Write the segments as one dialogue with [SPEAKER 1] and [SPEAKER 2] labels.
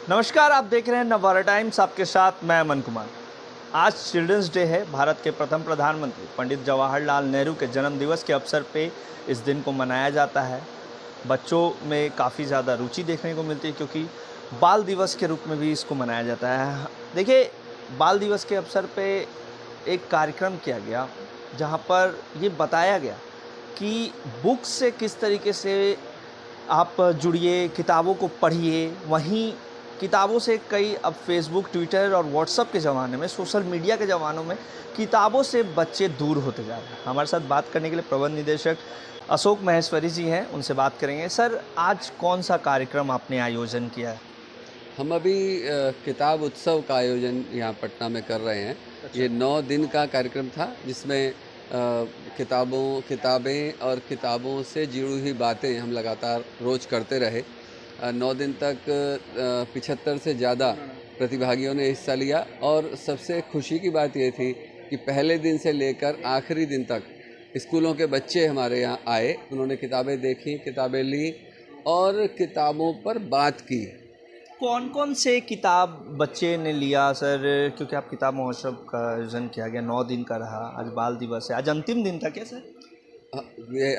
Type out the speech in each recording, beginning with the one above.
[SPEAKER 1] नमस्कार, आप देख रहे हैं नवभारत टाइम्स। आपके साथ मैं अमन कुमार। आज चिल्ड्रंस डे है। भारत के प्रथम प्रधानमंत्री पंडित जवाहरलाल नेहरू के जन्म दिवस के अवसर पे इस दिन को मनाया जाता है। बच्चों में काफ़ी ज़्यादा रुचि देखने को मिलती है क्योंकि बाल दिवस के रूप में भी इसको मनाया जाता है। देखिए, बाल दिवस के अवसर पे एक कार्यक्रम किया गया जहाँ पर ये बताया गया कि बुक से किस तरीके से आप जुड़िए, किताबों को पढ़िए। वहीं किताबों से कई अब फेसबुक, ट्विटर और व्हाट्सएप के ज़माने में, सोशल मीडिया के ज़मानों में किताबों से बच्चे दूर होते जा रहे हैं। हमारे साथ बात करने के लिए प्रबंध निदेशक अशोक महेश्वरी जी हैं, उनसे बात करेंगे। सर, आज कौन सा कार्यक्रम आपने आयोजन किया है?
[SPEAKER 2] हम अभी किताब उत्सव का आयोजन यहाँ पटना में कर रहे हैं। ये 9 दिन का कार्यक्रम था जिसमें किताबें और किताबों से जुड़ी हुई बातें हम लगातार रोज़ करते रहे। 9 दिन तक 75 से ज़्यादा प्रतिभागियों ने हिस्सा लिया और सबसे खुशी की बात ये थी कि पहले दिन से लेकर आखिरी दिन तक स्कूलों के बच्चे हमारे यहाँ आए। उन्होंने किताबें देखी, किताबें ली और किताबों पर बात की।
[SPEAKER 1] कौन कौन से किताब बच्चे ने लिया सर? क्योंकि आप किताब महोत्सव का आयोजन किया गया, 9 दिन का रहा। आज बाल दिवस है, आज अंतिम दिन था क्या सर?
[SPEAKER 2] हाँ, ये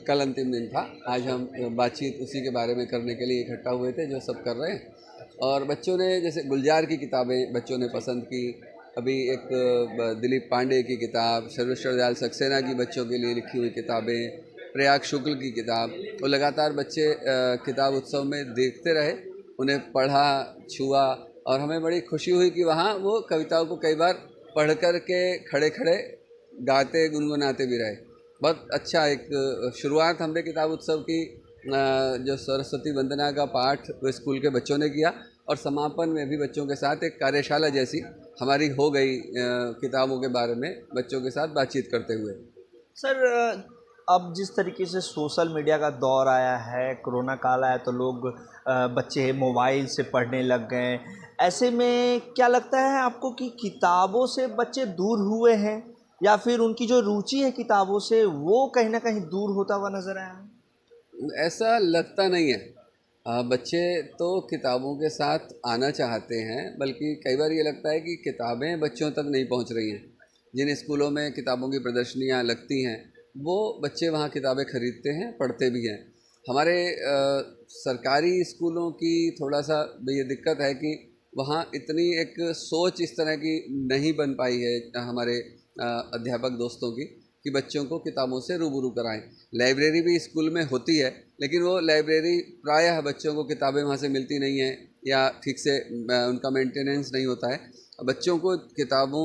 [SPEAKER 2] कल अंतिम दिन था। आज हम बातचीत उसी के बारे में करने के लिए इकट्ठा हुए थे जो सब कर रहे हैं। और बच्चों ने जैसे गुलजार की किताबें बच्चों ने पसंद की। अभी एक दिलीप पांडे की किताब, सर्वेश्वर दयाल सक्सेना की बच्चों के लिए लिखी हुई किताबें, प्रयाग शुक्ल की किताब, वो लगातार बच्चे किताब उत्सव में देखते रहे, उन्हें पढ़ा, छुआ और हमें बड़ी खुशी हुई कि वहाँ वो कविताओं को कई बार पढ़ कर के खड़े खड़े गाते गुनगुनाते भी रहे। बहुत अच्छा एक शुरुआत हमने किताब उत्सव की जो सरस्वती वंदना का पाठ वो स्कूल के बच्चों ने किया और समापन में भी बच्चों के साथ एक कार्यशाला जैसी हमारी हो गई किताबों के बारे में बच्चों के साथ बातचीत करते हुए।
[SPEAKER 1] सर, अब जिस तरीके से सोशल मीडिया का दौर आया है, कोरोना काल आया, तो लोग बच्चे मोबाइल से पढ़ने लग गए। ऐसे में क्या लगता है आपको कि किताबों से बच्चे दूर हुए हैं या फिर उनकी जो रुचि है किताबों से वो कहीं ना कहीं दूर होता हुआ नजर आया है?
[SPEAKER 2] ऐसा लगता नहीं है। बच्चे तो किताबों के साथ आना चाहते हैं, बल्कि कई बार ये लगता है कि किताबें बच्चों तक नहीं पहुंच रही हैं। जिन स्कूलों में किताबों की प्रदर्शनियां लगती हैं वो बच्चे वहां किताबें खरीदते हैं, पढ़ते भी हैं। हमारे सरकारी स्कूलों की थोड़ा सा ये दिक्कत है कि वहाँ इतनी एक सोच इस तरह की नहीं बन पाई है हमारे अध्यापक दोस्तों की कि बच्चों को किताबों से रूबरू कराएं। लाइब्रेरी भी स्कूल में होती है, लेकिन वो लाइब्रेरी प्रायः बच्चों को किताबें वहाँ से मिलती नहीं हैं या ठीक से उनका मेंटेनेंस नहीं होता है। बच्चों को किताबों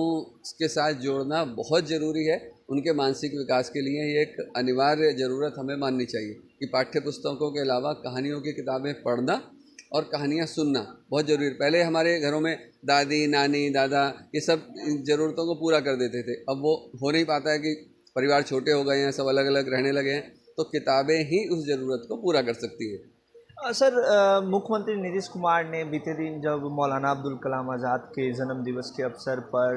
[SPEAKER 2] के साथ जोड़ना बहुत ज़रूरी है। उनके मानसिक विकास के लिए ये एक अनिवार्य ज़रूरत हमें माननी चाहिए कि पाठ्य पुस्तकों के अलावा कहानियों की किताबें पढ़ना और कहानियाँ सुनना बहुत ज़रूरी है। पहले हमारे घरों में दादी, नानी, दादा ये सब ज़रूरतों को पूरा कर देते थे। अब वो हो नहीं पाता है कि परिवार छोटे हो गए हैं, सब अलग अलग रहने लगे हैं, तो किताबें ही उस ज़रूरत को पूरा कर सकती है।
[SPEAKER 1] सर, मुख्यमंत्री नीतीश कुमार ने बीते दिन जब मौलाना अब्दुल कलाम आज़ाद के जन्म दिवस के अवसर पर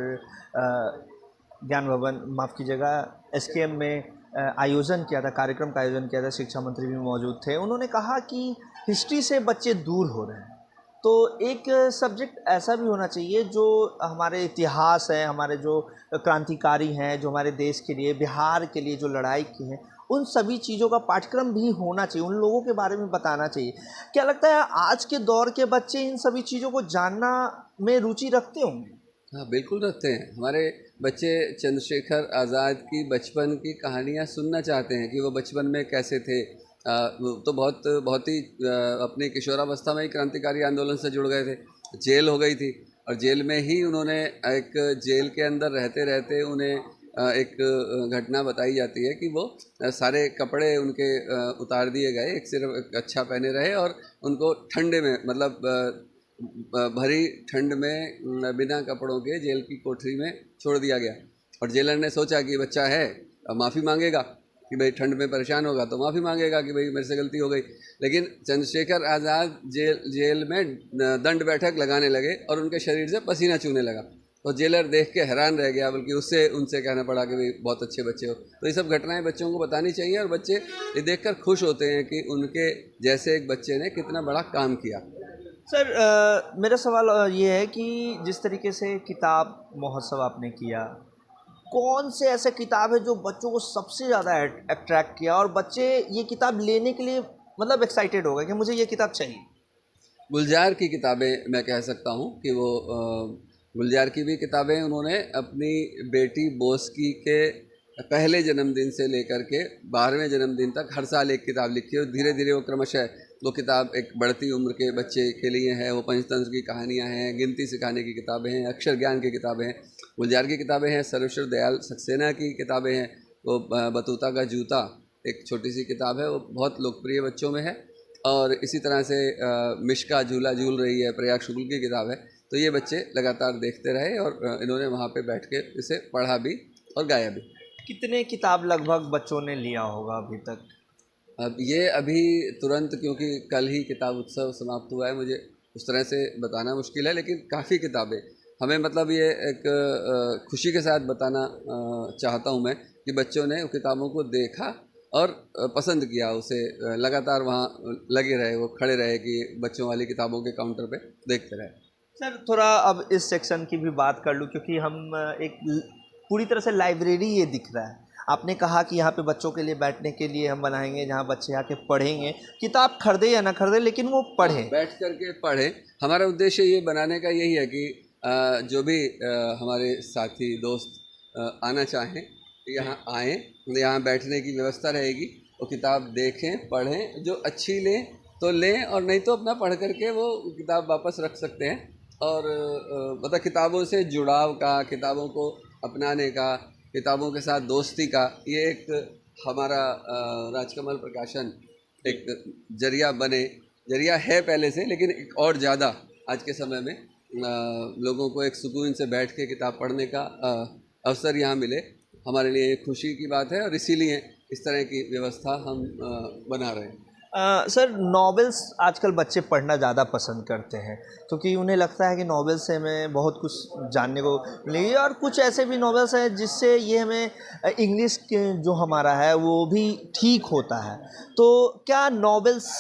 [SPEAKER 1] ज्ञान भवन, माफ़ कीजिएगा, एसकेएम में आयोजन किया था, कार्यक्रम का आयोजन किया था। शिक्षा मंत्री भी मौजूद थे। उन्होंने कहा कि हिस्ट्री से बच्चे दूर हो रहे हैं, तो एक सब्जेक्ट ऐसा भी होना चाहिए जो हमारे इतिहास है, हमारे जो क्रांतिकारी हैं, जो हमारे देश के लिए, बिहार के लिए जो लड़ाई की है, उन सभी चीज़ों का पाठ्यक्रम भी होना चाहिए, उन लोगों के बारे में बताना चाहिए। क्या लगता है आज के दौर के बच्चे इन सभी चीज़ों को जानना में रुचि रखते होंगे?
[SPEAKER 2] हाँ, बिल्कुल रखते हैं। हमारे बच्चे चंद्रशेखर आज़ाद की बचपन की कहानियाँ सुनना चाहते हैं कि वो बचपन में कैसे थे। वो तो बहुत ही अपनी किशोरावस्था में ही क्रांतिकारी आंदोलन से जुड़ गए थे। जेल हो गई थी और जेल में ही उन्होंने एक जेल के अंदर रहते रहते उन्हें एक घटना बताई जाती है कि वो सारे कपड़े उनके उतार दिए गए, एक सिर्फ एक अच्छा पहने रहे और उनको ठंडे में मतलब भरी ठंड में बिना कपड़ों के जेल की कोठरी में छोड़ दिया गया। और जेलर ने सोचा कि बच्चा है, माफ़ी मांगेगा कि भाई ठंड में परेशान होगा तो माफ़ी मांगेगा कि भाई मेरे से गलती हो गई। लेकिन चंद्रशेखर आज़ाद जेल में दंड बैठक लगाने लगे और उनके शरीर से पसीना चूने लगा। तो जेलर देख के हैरान रह गया, बल्कि उनसे कहना पड़ा कि भाई बहुत अच्छे बच्चे हो। तो ये सब घटनाएं बच्चों को बतानी चाहिए और बच्चे ये देखकर खुश होते हैं कि उनके जैसे एक बच्चे ने कितना बड़ा काम किया।
[SPEAKER 1] सर मेरा सवाल ये है कि जिस तरीके से किताब महोत्सव आपने किया, कौन से ऐसे किताब है जो बच्चों को सबसे ज़्यादा अट्रैक्ट किया और बच्चे ये किताब लेने के लिए मतलब एक्साइटेड हो गए कि मुझे ये किताब चाहिए?
[SPEAKER 2] गुलजार की किताबें मैं कह सकता हूँ कि वो गुलजार की भी किताबें उन्होंने अपनी बेटी बोस्की के पहले जन्मदिन से लेकर के 12वें जन्मदिन तक हर साल एक किताब लिखी है और धीरे धीरे वो क्रमशः वो किताब एक बढ़ती उम्र के बच्चे के लिए है। वो पंचतंत्र की कहानियाँ हैं, गिनती सिखाने की किताबें हैं, अक्षर ज्ञान की किताबें हैं, गुलजार की किताबें हैं, सर्वेश्वर दयाल सक्सेना की किताबें हैं। वो बतूता का जूता एक छोटी सी किताब है, वो बहुत लोकप्रिय बच्चों में है। और इसी तरह से मिशका झूला झूल रही है, प्रयाग शुक्ल की किताब है। तो ये बच्चे लगातार देखते रहे और इन्होंने वहाँ पे बैठ के इसे पढ़ा भी और गाया भी।
[SPEAKER 1] कितने किताब लगभग बच्चों ने लिया होगा अभी तक?
[SPEAKER 2] अब ये अभी तुरंत, क्योंकि कल ही किताब उत्सव समाप्त हुआ है, मुझे उस तरह से बताना मुश्किल है, लेकिन काफ़ी किताबें हमें मतलब ये एक खुशी के साथ बताना चाहता हूँ मैं कि बच्चों ने उन किताबों को देखा और पसंद किया, उसे लगातार वहाँ लगे रहे, वो खड़े रहे कि बच्चों वाली किताबों के काउंटर पे देखते रहे।
[SPEAKER 1] सर थोड़ा अब इस सेक्शन की भी बात कर लूँ क्योंकि हम एक पूरी तरह से लाइब्रेरी ये दिख रहा है। आपने कहा कि यहाँ पे बच्चों के लिए बैठने के लिए हम बनाएंगे जहाँ बच्चे आके पढ़ेंगे, किताब खरीदे या ना खरीदे लेकिन वो पढ़ें।
[SPEAKER 2] बैठ करके पढ़ें। हमारा उद्देश्य ये बनाने का यही है कि जो भी हमारे साथी दोस्त आना चाहें यहाँ आएँ, यहाँ बैठने की व्यवस्था रहेगी, वो किताब देखें, पढ़ें, जो अच्छी लें तो लें और नहीं तो अपना पढ़ करके वो किताब वापस रख सकते हैं। और मतलब किताबों से जुड़ाव का, किताबों को अपनाने का, किताबों के साथ दोस्ती का, ये एक हमारा राजकमल प्रकाशन एक जरिया बने, जरिया है पहले से, लेकिन एक और ज़्यादा आज के समय में लोगों को एक सुकून से बैठ के किताब पढ़ने का अवसर यहाँ मिले, हमारे लिए एक खुशी की बात है और इसीलिए इस तरह की व्यवस्था हम बना रहे हैं।
[SPEAKER 1] सर नॉवेल्स आजकल बच्चे पढ़ना ज़्यादा पसंद करते हैं क्योंकि उन्हें लगता है कि नॉवेल्स से हमें बहुत कुछ जानने को मिलेगी और कुछ ऐसे भी नॉवेल्स हैं जिससे ये हमें इंग्लिश जो हमारा है वो भी ठीक होता है। तो क्या नॉवेल्स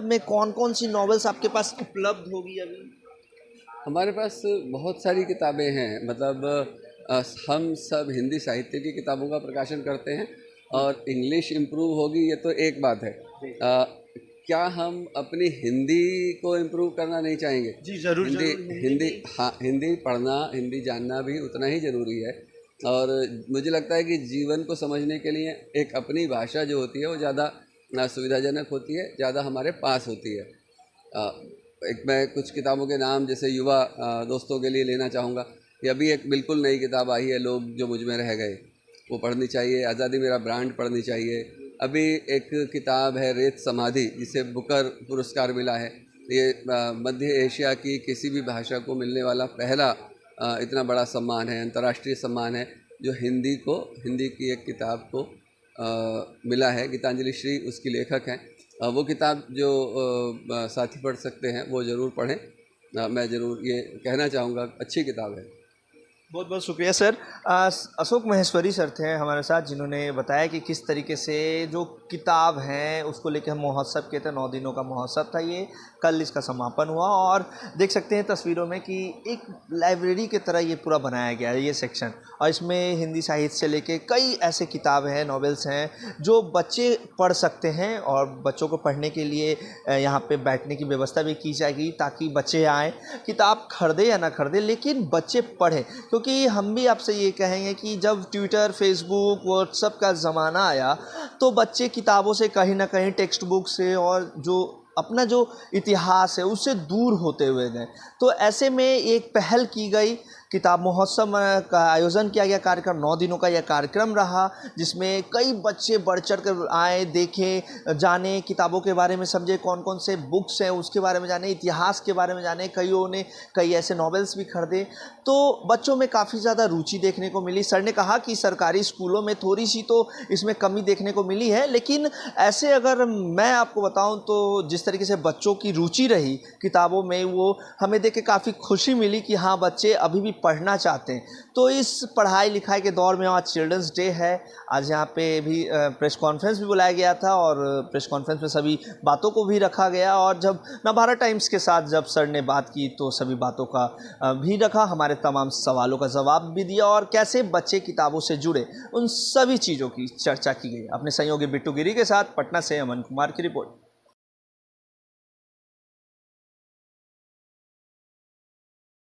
[SPEAKER 1] में कौन कौन सी नॉवेल्स आपके पास उपलब्ध होगी अभी?
[SPEAKER 2] हमारे पास बहुत सारी किताबें हैं, मतलब हम सब हिंदी साहित्य की किताबों का प्रकाशन करते हैं और इंग्लिश इम्प्रूव होगी ये तो एक बात है। क्या हम अपनी हिंदी को इम्प्रूव करना नहीं चाहेंगे?
[SPEAKER 1] जी ज़रूर।
[SPEAKER 2] हिंदी हाँ, हिंदी पढ़ना, हिंदी जानना भी उतना ही ज़रूरी है। और मुझे लगता है कि जीवन को समझने के लिए एक अपनी भाषा जो होती है वो ज़्यादा सुविधाजनक होती है, ज़्यादा हमारे पास होती है। एक मैं कुछ किताबों के नाम जैसे युवा दोस्तों के लिए लेना चाहूँगा कि अभी एक बिल्कुल नई किताब आई है, लोग जो मुझ में रह गए, वो पढ़नी चाहिए। आज़ादी मेरा ब्रांड पढ़नी चाहिए। अभी एक किताब है रेत समाधि, जिसे बुकर पुरस्कार मिला है। ये मध्य एशिया की किसी भी भाषा को मिलने वाला पहला इतना बड़ा सम्मान है, अंतर्राष्ट्रीय सम्मान है, जो हिंदी की एक किताब को मिला है। गीतांजलि श्री उसकी लेखक हैं। वो किताब जो साथी पढ़ सकते हैं वो ज़रूर पढ़ें। मैं ज़रूर ये कहना चाहूँगा, अच्छी किताब है।
[SPEAKER 1] बहुत बहुत शुक्रिया सर। अशोक महेश्वरी सर थे हमारे साथ जिन्होंने बताया कि किस तरीके से जो किताब हैं उसको लेकर हम महोत्सव किए थे। 9 दिनों का महोत्सव था ये, कल इसका समापन हुआ और देख सकते हैं तस्वीरों में कि एक लाइब्रेरी की तरह ये पूरा बनाया गया है ये सेक्शन। और इसमें हिंदी साहित्य से लेके कई ऐसे किताबें हैं, नॉवेल्स हैं जो बच्चे पढ़ सकते हैं और बच्चों को पढ़ने के लिए यहाँ पे बैठने की व्यवस्था भी की जाएगी ताकि बच्चे आएँ, किताब खरीदे या ना खरीदे लेकिन बच्चे पढ़ें। क्योंकि हम भी आपसे ये कहेंगे कि जब ट्विटर, फेसबुक, व्हाट्सएप का ज़माना आया तो बच्चे किताबों से कहीं ना कहीं टेक्स्ट बुक से और जो अपना जो इतिहास है उससे दूर होते हुए गए। तो ऐसे में एक पहल की गई, किताब महोत्सव का आयोजन किया गया। कार्यक्रम 9 दिनों का यह कार्यक्रम रहा जिसमें कई बच्चे बढ़ चढ़ कर आए, देखें, जाने, किताबों के बारे में समझे, कौन कौन से बुक्स हैं उसके बारे में जाने, इतिहास के बारे में जाने। कईयों ने कई ऐसे नॉवेल्स भी खरीदे। तो बच्चों में काफ़ी ज़्यादा रुचि देखने को मिली। सर ने कहा कि सरकारी स्कूलों में थोड़ी सी तो इसमें कमी देखने को मिली है, लेकिन ऐसे अगर मैं आपको बताऊं तो जिस तरीके से बच्चों की रुचि रही किताबों में, वो हमें देख के काफ़ी खुशी मिली कि हाँ बच्चे अभी भी पढ़ना चाहते हैं। तो इस पढ़ाई लिखाई के दौर में आज चिल्ड्रंस डे है। आज यहाँ पे भी प्रेस कॉन्फ्रेंस भी बुलाया गया था और प्रेस कॉन्फ्रेंस में सभी बातों को भी रखा गया, और जब नवभारत टाइम्स के साथ जब सर ने बात की तो सभी बातों का भी रखा, हमारे तमाम सवालों का जवाब भी दिया और कैसे बच्चे किताबों से जुड़े उन सभी चीज़ों की चर्चा की गई। अपने सहयोगी बिट्टू गिरी के साथ पटना से अमन कुमार की रिपोर्ट।